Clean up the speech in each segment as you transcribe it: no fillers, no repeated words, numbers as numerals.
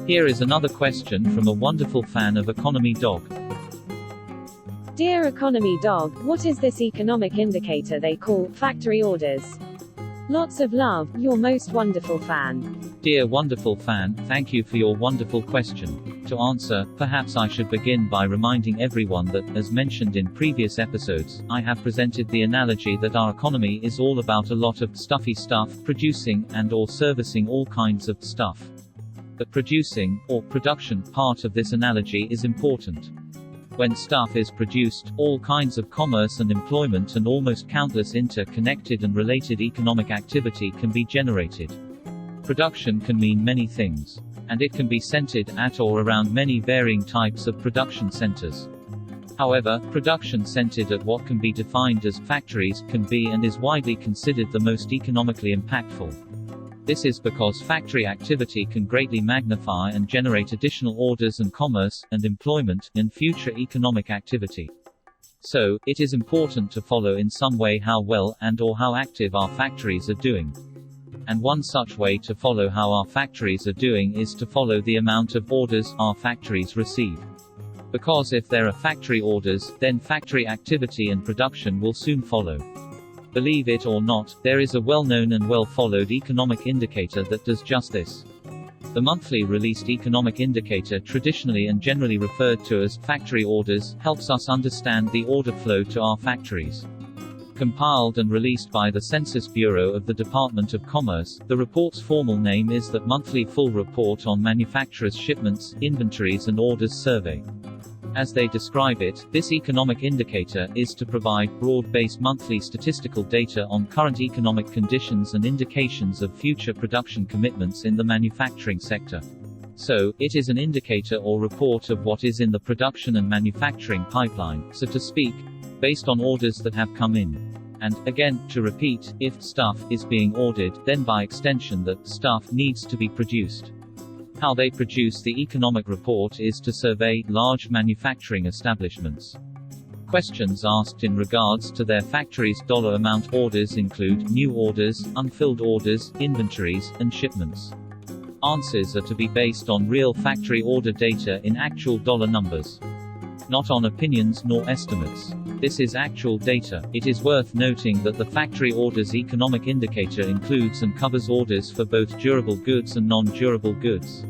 Here is another question from a wonderful fan of Economy Dog. Dear Economy Dog, what is this economic indicator they call factory orders? Lots of love, your most wonderful fan. Dear wonderful fan, thank you for your wonderful question. To answer, perhaps I should begin by reminding everyone that, as mentioned in previous episodes, I have presented the analogy that our economy is all about a lot of stuffy stuff, producing and/or servicing all kinds of stuff. The producing, or production, part of this analogy is important. When stuff is produced, all kinds of commerce and employment and almost countless interconnected and related economic activity can be generated. Production can mean many things. And it can be centered at or around many varying types of production centers. However, production centered at what can be defined as factories can be and is widely considered the most economically impactful. This is because factory activity can greatly magnify and generate additional orders and commerce, and employment, and future economic activity. So, it is important to follow in some way how well and/or how active our factories are doing. And one such way to follow how our factories are doing is to follow the amount of orders our factories receive. Because if there are factory orders, then factory activity and production will soon follow. Believe it or not, there is a well-known and well-followed economic indicator that does just this. The monthly released economic indicator, traditionally and generally referred to as factory orders, helps us understand the order flow to our factories. Compiled and released by the Census Bureau of the Department of Commerce, the report's formal name is the Monthly Full Report on Manufacturers' Shipments, Inventories and Orders Survey. As they describe it, this economic indicator is to provide broad-based monthly statistical data on current economic conditions and indications of future production commitments in the manufacturing sector. So, it is an indicator or report of what is in the production and manufacturing pipeline, so to speak, based on orders that have come in. And, again, to repeat, if stuff is being ordered, then by extension that stuff needs to be produced. How they produce the economic report is to survey large manufacturing establishments. Questions asked in regards to their factories' dollar amount orders include new orders, unfilled orders, inventories, and shipments. Answers are to be based on real factory order data in actual dollar numbers. Not on opinions nor estimates. This is actual data. It is worth noting that the factory orders economic indicator includes and covers orders for both durable goods and non-durable goods.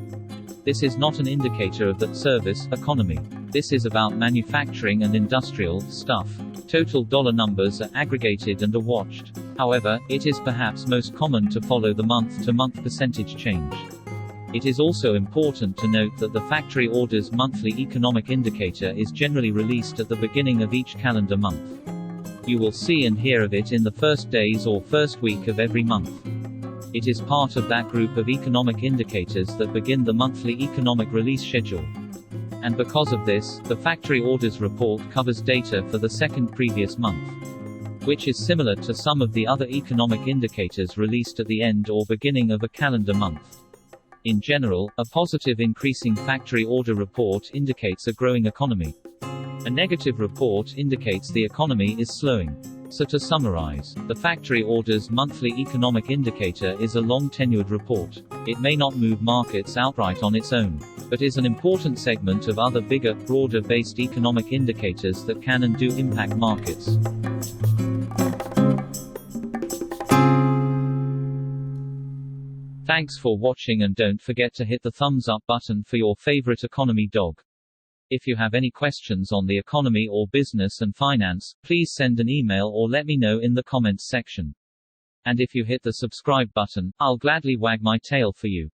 This is not an indicator of the service economy. This is about manufacturing and industrial stuff. Total dollar numbers are aggregated and are watched. However, it is perhaps most common to follow the month-to-month percentage change. It is also important to note that the factory orders monthly economic indicator is generally released at the beginning of each calendar month. You will see and hear of it in the first days or first week of every month. It is part of that group of economic indicators that begin the monthly economic release schedule. And because of this, the factory orders report covers data for the second previous month, which is similar to some of the other economic indicators released at the end or beginning of a calendar month. In general, a positive increasing factory order report indicates a growing economy. A negative report indicates the economy is slowing. So to summarize, the factory orders monthly economic indicator is a long-tenured report. It may not move markets outright on its own, but is an important segment of other bigger, broader-based economic indicators that can and do impact markets. Thanks for watching and don't forget to hit the thumbs up button for your favorite economy dog. If you have any questions on the economy or business and finance, please send an email or let me know in the comments section. And if you hit the subscribe button, I'll gladly wag my tail for you.